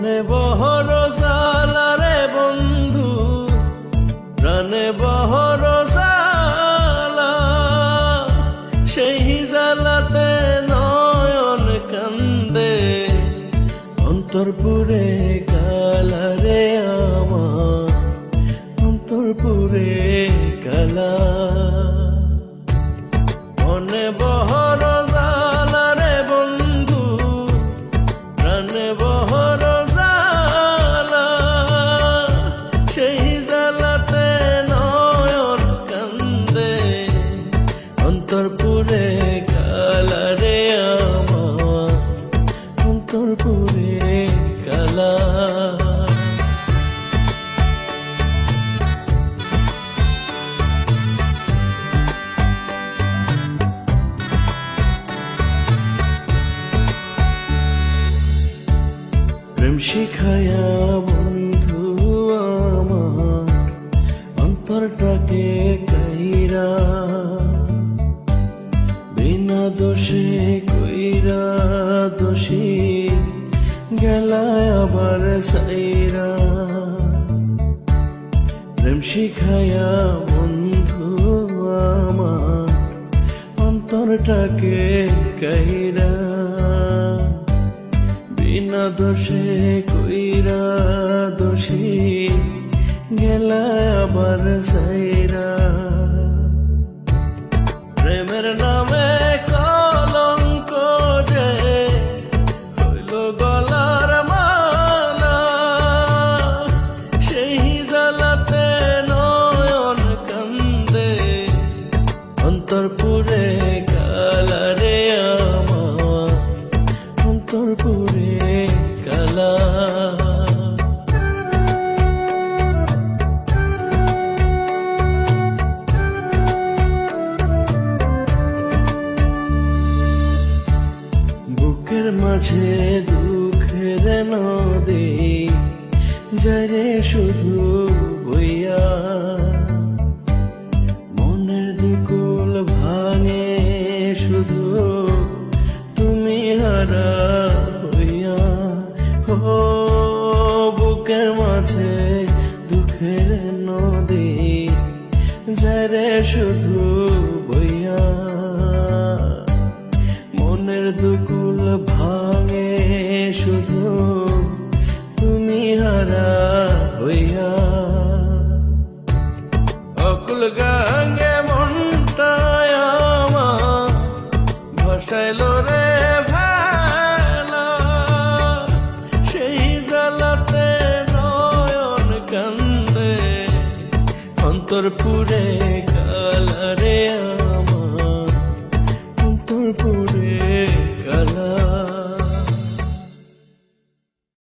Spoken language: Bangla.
মনে বহর জ্বালা রে বন্ধু, প্রাণে বহর জ্বালা, সেই জ্বালাতে নয়ন কান্দে, অন্তর পুরে কালা রে আমার, অন্তর পুরে কালা। মনে বহর জ্বালা রে বন্ধু, প্রাণে বহর জ্বালা, সেই জ্বালাতে নয়ন কান্দে, অন্তর পুরে কালা রে আমার, অন্তর পুরে কালা। প্রেম শিখায়া বন্ধু আমার অন্তরটাকে কাইরা, বিনা দোষে কইরা দোষী গেলায় আবার সাইরা। প্রেম শিখায়া বন্ধু আমার অন্তরটাকে কাইরা, বিনা দোষে কইরা দোষী গেলা আবার সাইরা। প্রেমের নামে কলঙ্ক যে হইল গলার মালা, সেই জ্বালাতে নয়ন কান্দে, অন্তর পুরে কালা রে আমার, অন্তর পুরে কালা। বুকের মাঝে দুঃখের নদী যারে শুধু বইয়া, মনের দুকুল ভাঙে শুধু তুমি হারা হইয়া। ও বুকের মাঝে দুঃখের নদী যারে শুধু বইয়া, মনের দুকুল ভাঙে শুধু তুমি হারা হইয়া। অকুল গাঙ্গে মনটায় আমার ভাসাইল রে ভেলা, সেই জ্বালাতে নয়ন কান্দে, অন্তর পুরে